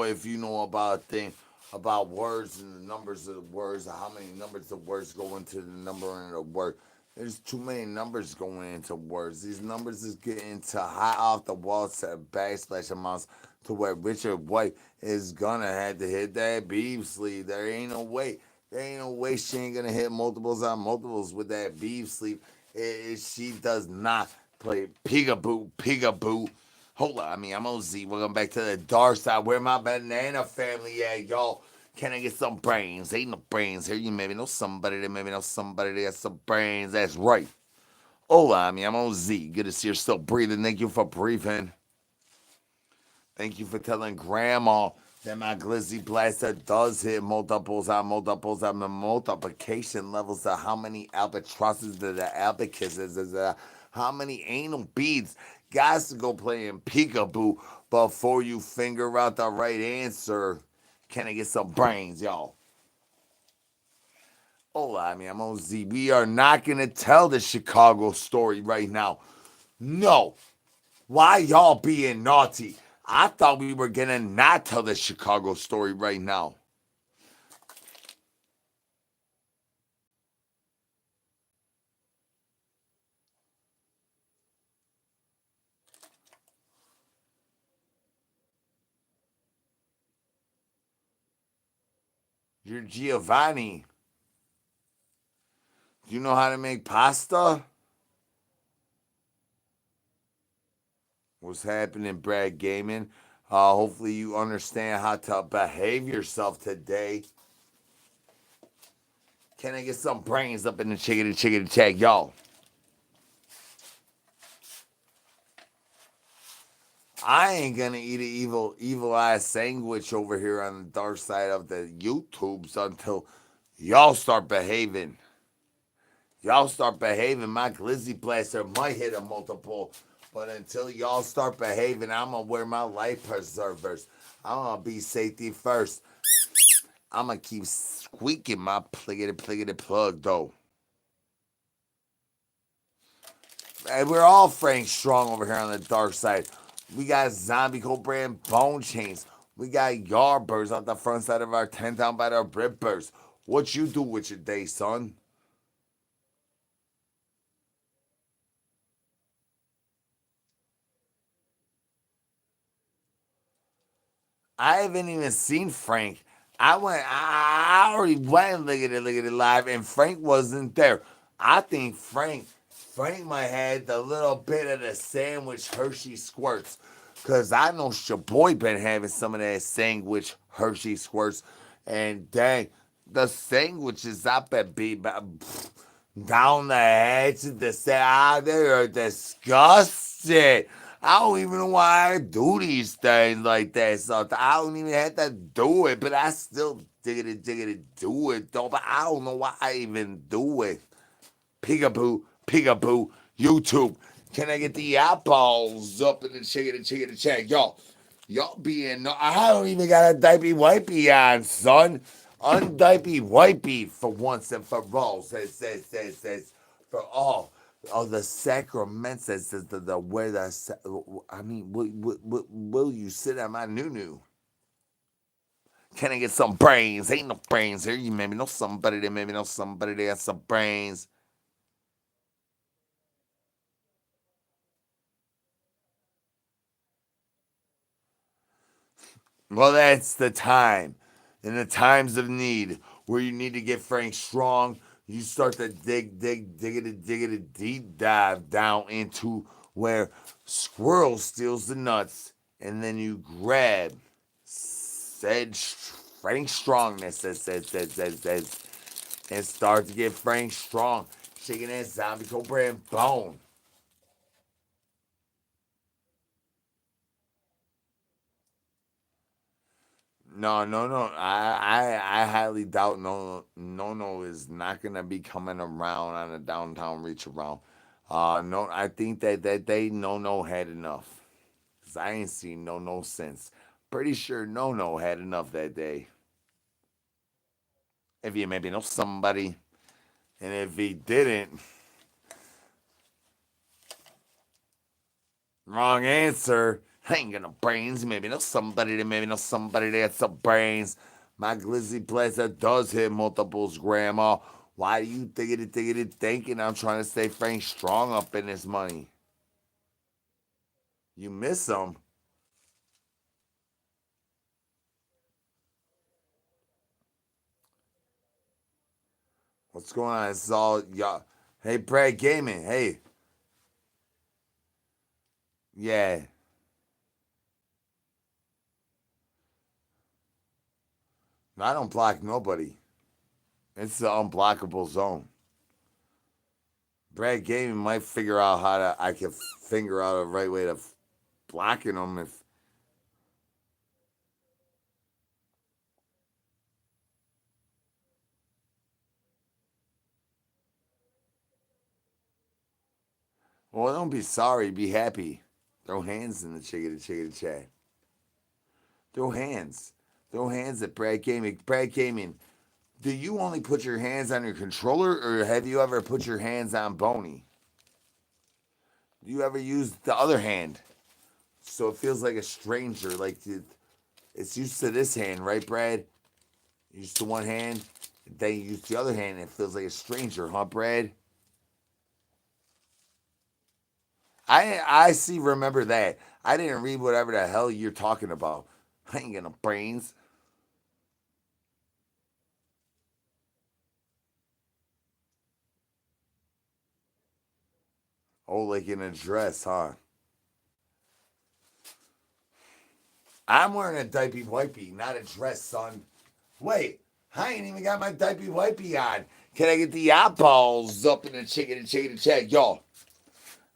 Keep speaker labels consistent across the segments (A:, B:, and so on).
A: if you know about a thing about words and the numbers of the words, how many numbers of words go into the number in a word. There's too many numbers going into words. These numbers is getting to high off the wall to backslash amounts to where Richard White is gonna have to hit that beef sleeve. There ain't no way. There ain't no way she ain't gonna hit multiples on multiples with that beef sleeve. She does not play peekaboo, peekaboo. Hold on, I'm OZ. Welcome back to the dark side. Where my banana family at, y'all? Can I get some brains? Ain't no brains here. You maybe know somebody that maybe know somebody that has some brains. That's right. Hola, I'm OZ. Good to see you're still breathing. Thank you for breathing. Thank you for telling Grandma that my glizzy blaster does hit multiples on the multiplication levels of how many albatrosses to the albacuses is how many anal beads guys to go playing peekaboo before you figure out the right answer. Can I get some brains, y'all? Hola, I'm OZ. We are not gonna tell the Chicago story right now. No. Why y'all being naughty? I thought we were gonna not tell the Chicago story right now. You're Giovanni. Do you know how to make pasta? What's happening, Brad Gaming? Hopefully you understand how to behave yourself today. Can I get some brains up in the chicken check, y'all? I ain't gonna eat an evil eye sandwich over here on the dark side of the YouTubes until y'all start behaving. Y'all start behaving. My glizzy blaster might hit a multiple, but until y'all start behaving, I'm gonna wear my life preservers. I'm gonna be safety first. I'm gonna keep squeaking my pliggity plug though. And we're all Frank Strong over here on the dark side. We got zombie cold brand bone chains. We got yardbirds off the front side of our tent down by the rippers. What you do with your day, son? I haven't even seen Frank. I already went and look at it live, and Frank wasn't there. I think Frank might have the little bit of the sandwich Hershey squirts. Cause I know Shaboy been having some of that sandwich Hershey squirts. And dang, the sandwiches up at be down the hatch of the side, they are disgusting. I don't even know why I do these things like that. So I don't even have to do it, but I still diggity do it though. But I don't know why I even do it. Peekaboo, peekaboo, YouTube. Can I get the eyeballs up in the chicken, the check? Y'all being, no, I don't even got a diaper wipey on, son. Undiaper wipey for once and for all. Says, for all. Oh, the sacrament says the where the, will you sit on my noo? Can I get some brains? Ain't no brains here. You maybe know somebody that maybe know somebody that has some brains. Well, that's the time. In the times of need, where you need to get Frank strong, you start to dig it, deep dive down into where Squirrel steals the nuts, and then you grab said Frank Strongness, and start to get Frank strong, shaking that zombie cobra and bone. No. I highly doubt no is not gonna be coming around on a downtown reach around. No, I think that they no had enough. Cause I ain't seen no since. Pretty sure no had enough that day. If you maybe know somebody, and if he didn't, wrong answer. I ain't got no brains. Maybe know somebody that maybe know somebody that has some brains. My glizzy blaster does hit multiples, Grandma. Why do you thinking I'm trying to stay Frank strong up in this money? You miss some. What's going on? It's all y'all. Hey, Brad Gaming. Hey, yeah. I don't block nobody. It's the unblockable zone. Brad Gaming might figure out how to. I can figure out a right way to blocking them if. Well, don't be sorry. Be happy. Throw hands in the chickadee chat. Throw hands. Throw hands at Brad Gaming. Brad Gaming. Do you only put your hands on your controller, or have you ever put your hands on Boney? Do you ever use the other hand so it feels like a stranger? Like it's used to this hand, right, Brad? Used to one hand, then you use the other hand, and it feels like a stranger, huh, Brad? I see. Remember that. I didn't read whatever the hell you're talking about. I ain't got no brains. Oh, like in a dress, huh? I'm wearing a diaper wipey, not a dress, son. Wait, I ain't even got my diaper wipey on. Can I get the eyeballs up in the chicken check, y'all?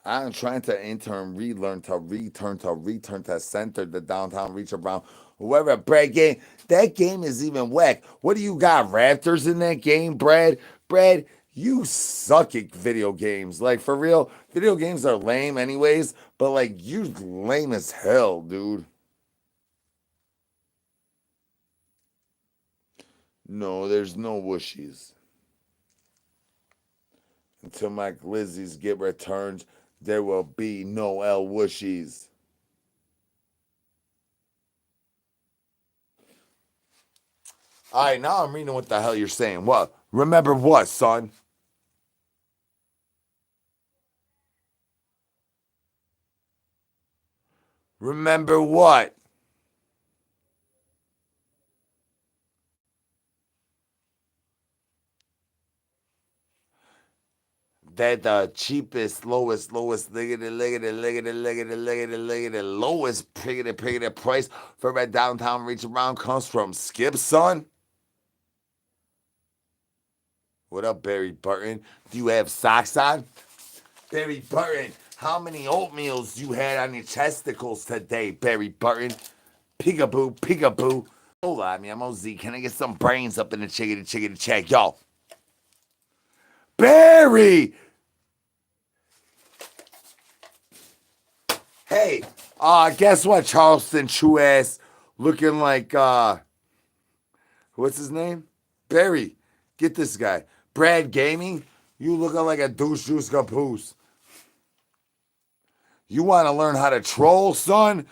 A: I'm trying to intern, relearn to return to center the downtown reach around whoever Brad game. That game is even whack. What do you got? Raptors in that game, Brad? Brad, you suck at video games. Like for real, video games are lame anyways, but like you lame as hell, dude. No, there's no whooshies. Until my glizzies get returned, there will be no L whooshies. All right, now I'm reading what the hell you're saying. What? Remember what, son? Remember what? That the cheapest, lowest piggity price for a downtown reach around comes from Skip, son. What up, Barry Burton? Do you have socks on? Barry Burton, how many oatmeals you had on your testicles today, Barry Burton? Peekaboo, peekaboo. Hola, mi amo Z. Can I get some brains up in the chickadee check, y'all? Barry! Hey, guess what, Charleston Chew ass? Looking like, what's his name? Barry. Get this guy. Brad Gaming, you looking like a douche juice caboose. You want to learn how to troll, son?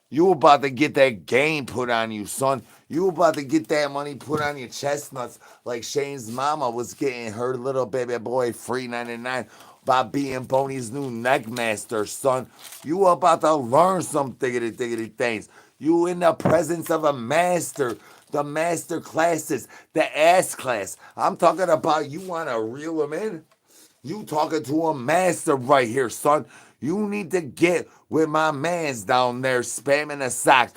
A: You about to get that game put on you, son. You about to get that money put on your chestnuts like Shane's mama was getting her little baby boy free 99 by being Boney's new neckmaster, son. You about to learn some diggity things. You in the presence of a master. The master classes, the ass class. I'm talking about you want to reel them in? You talking to a master right here, son. You need to get with my mans down there spamming the socks.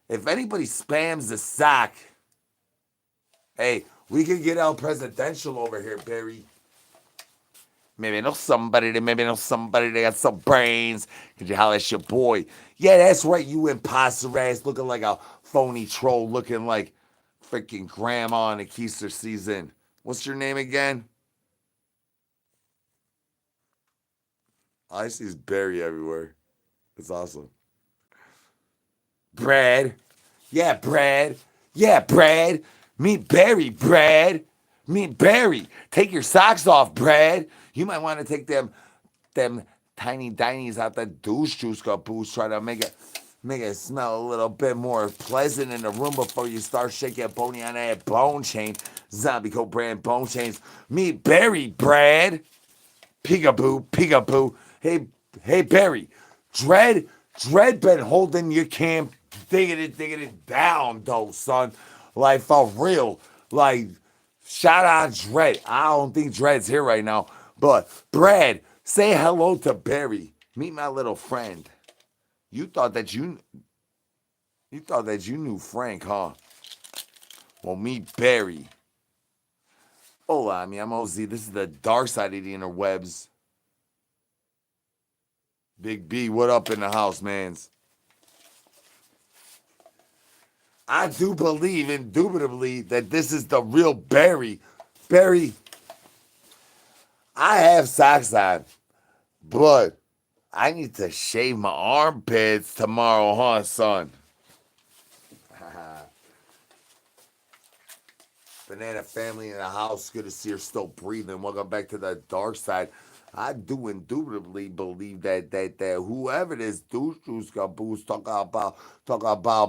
A: If anybody spams the sock, hey, we could get El Presidential over here, Barry. Maybe know somebody that got some brains. Could you holler at your boy? Yeah, that's right, you imposter ass looking like a phony troll, looking like freaking grandma in a keister season. What's your name again? I see Barry everywhere. It's awesome. Brad. Yeah, Brad. Yeah, Brad. Meet Barry, Brad. Meet Barry. Take your socks off, Brad. You might want to take them tiny dinies out the douche juice caboose, try to make it. Make it smell a little bit more pleasant in the room before you start shaking bony on that bone chain. Zombie Co brand bone chains. Meet Barry, Brad. Peekaboo, peekaboo. Hey, Barry. Dread been holding your camp, digging it down, though, son. Like, for real. Like, shout out Dread. I don't think Dread's here right now. But, Brad, say hello to Barry. Meet my little friend. You thought that you knew Frank, huh? Well, meet Barry. Hola, mi amo Z. This is the dark side of the interwebs. Big B, what up in the house, mans? I do believe indubitably that this is the real Barry. Barry, I have socks on, but I need to shave my armpits tomorrow, huh, son? Banana family in the house. Good to see you're still breathing. Welcome back to the dark side. I do indubitably believe that whoever this douche juice caboose talk about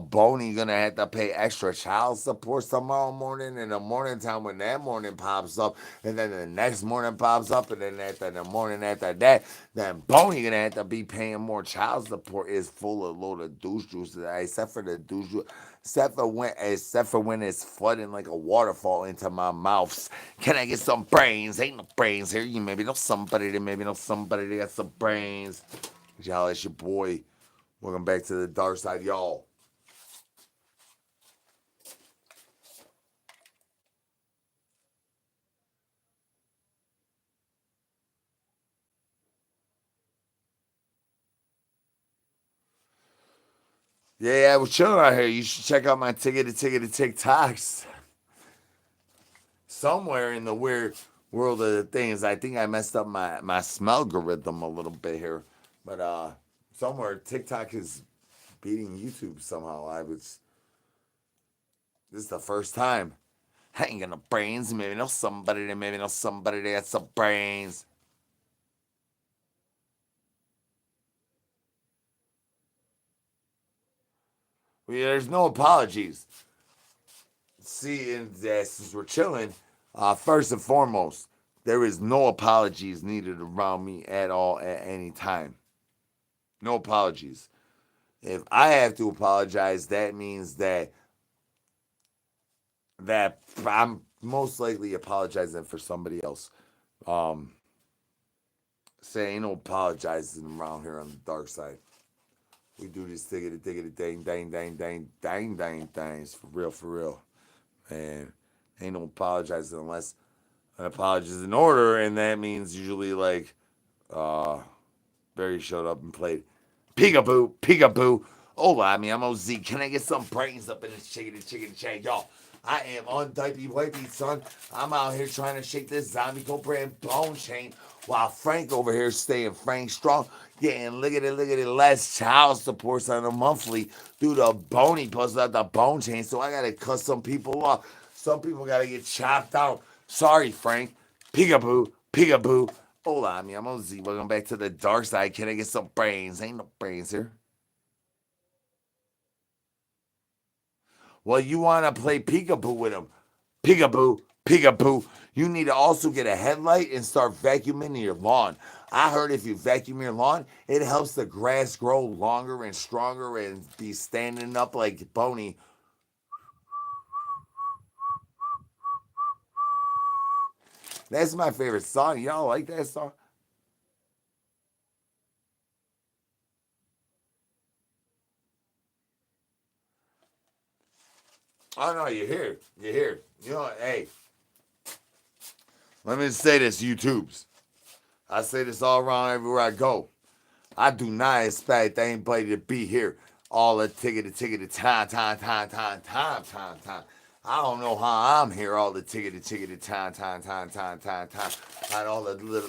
A: Boney gonna have to pay extra child support tomorrow morning in the morning time when that morning pops up, and then the next morning pops up, and then after the morning after that, then Boney gonna have to be paying more child support. Is full of load of douche juice, except for the douche juice. Except for when it's flooding like a waterfall into my mouth. Can I get some brains? Ain't no brains here. You maybe know somebody that got some brains. Y'all, it's your boy. Welcome back to the dark side, y'all. Yeah, I was chilling out here. You should check out my ticket to TikToks. Somewhere in the weird world of the things, I think I messed up my smell algorithm a little bit here. But somewhere TikTok is beating YouTube somehow. This is the first time. I ain't got no brains. Maybe know somebody that got some brains. Well, yeah, there's no apologies. See, and since we're chilling, first and foremost, there is no apologies needed around me at all at any time. No apologies. If I have to apologize, that means that I'm most likely apologizing for somebody else. Um, Say ain't no apologizing around here on the dark side. We do this tiggity dang things for real, for real. And ain't no apologizing unless an apology is in order, and that means usually like uh Barry showed up and played Peekaboo, Peekaboo. Hola, I'm OZ. Can I get some brains up in this chicken chain, y'all? I am undiapy wipey, son. I'm out here trying to shake this zombie go brand bone chain while Frank over here staying Frank strong, getting lickety less child supports on a monthly due to Boney plus out the bone chain. So I gotta cut some people off. Some people gotta get chopped out. Sorry, Frank. Peekaboo, peekaboo. Hola, I'm OZ. Welcome back to the dark side. Can I get some brains? Ain't no brains here. Well, you want to play peekaboo with him. Peekaboo, peekaboo. You need to also get a headlight and start vacuuming your lawn. I heard if you vacuum your lawn, it helps the grass grow longer and stronger and be standing up like Boney. That's my favorite song. Y'all like that song? Oh no, you're here. You're here. You know, hey, let me say this, YouTubes. I say this all around everywhere I go. I do not expect anybody to be here all the tickety time. I don't know how I'm here all the tickety time. And all the lickety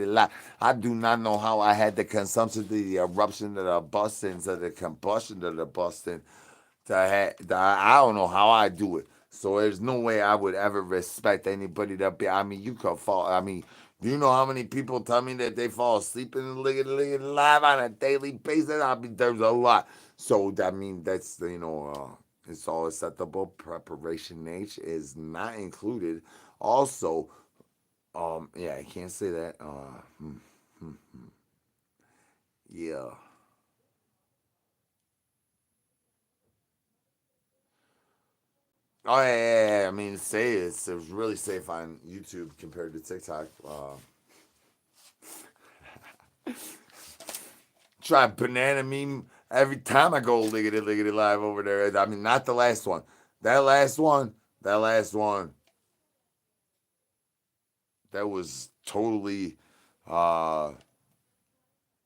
A: la. I do not know how I had the consumption, the eruption, the bustings, the combustion, the busting. I don't know how I do it. So there's no way I would ever respect anybody that be. I mean, you could fall. I mean, Do you know how many people tell me that they fall asleep in the liggity live on a daily basis? I mean, there's a lot. So I mean, that's it's all acceptable. Preparation H is not included. Also, yeah, I can't say that. Yeah. Oh yeah. I mean, say it's really safe on YouTube compared to TikTok. Try banana meme every time I go liggity live over there. I mean, not the last one. That last one, that last one, that was totally, uh,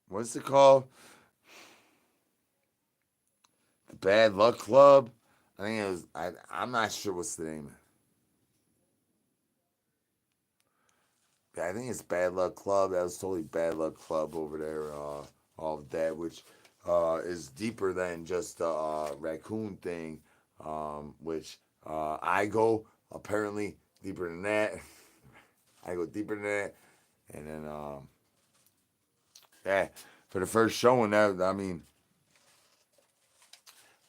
A: what's it called? The Bad Luck Club. I think it was. I'm not sure what's the name. I think it's Bad Luck Club. That was totally Bad Luck Club over there. All of that, which is deeper than just the raccoon thing, which I go apparently deeper than that. I go deeper than that, and then yeah, for the first showing that I mean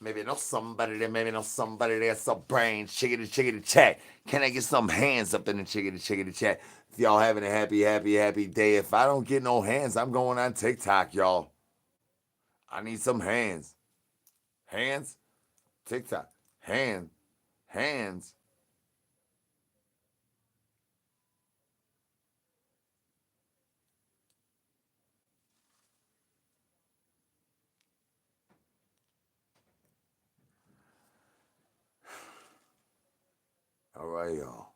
A: maybe know somebody there, maybe know somebody there, some brain, chickity chickity chat. Can I get some hands up in the chickity chickity chat? If y'all having a happy day. If I don't get no hands, I'm going on TikTok, y'all. I need some hands. Hands? TikTok. Hands. Hands. All right, y'all.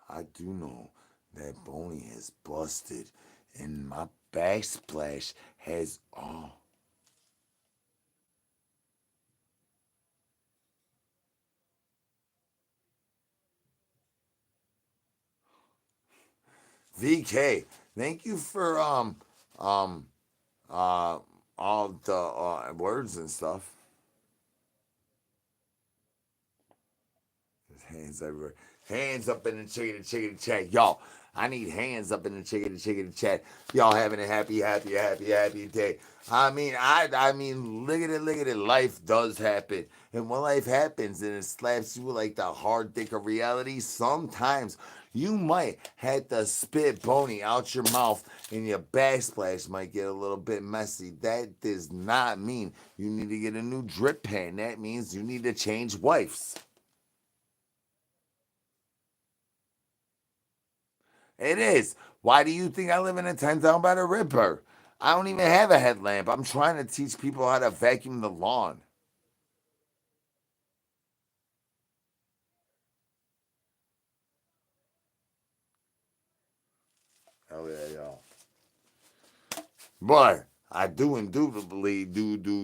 A: I do know that Boney has busted and my backsplash has VK. Thank you for um uh all the words and stuff. Hands everywhere. Hands up in the chicken chat. Y'all, I need hands up in the chicken chat. Y'all having a happy day. I mean, look at it. Life does happen. And when life happens and it slaps you with like the hard dick of reality, sometimes you might have to spit bony out your mouth and your backsplash might get a little bit messy. That does not mean you need to get a new drip pan. That means you need to change wifes. It is. Why do you think I live in a tent down by the river? I don't even have a headlamp. I'm trying to teach people how to vacuum the lawn. Oh yeah, y'all. But I do indubitably indubitably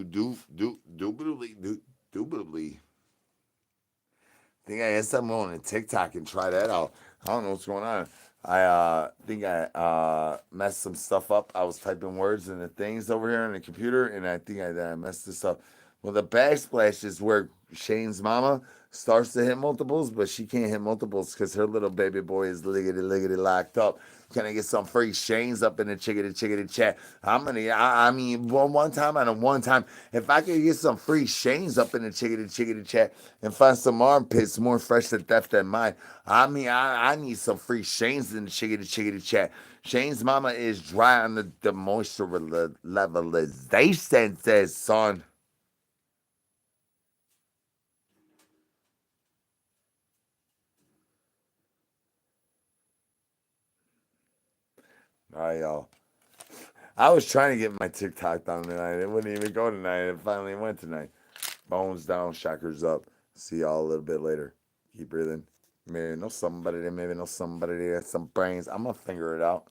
A: think I had something on TikTok and try that out. I don't know what's going on. I think I messed some stuff up. I was typing words in the things over here on the computer, and I think I messed this up. Well, the backsplash is where Shane's mama starts to hit multiples, but she can't hit multiples because her little baby boy is liggity locked up. Can I get some free Shane's up in the chickity chat? I mean, one time on a one time, if I could get some free Shane's up in the chickity chat and find some armpits more fresh to death than mine, I need some free Shane's in the chickity chat. Shane's mama is dry on the moisture levelization, says son. All right, y'all. I was trying to get my TikTok down tonight. It wouldn't even go tonight. It finally went tonight. Bones down, chakras up. See y'all a little bit later. Keep breathing. Maybe know somebody there. Maybe know somebody there. Some brains. I'm gonna figure it out.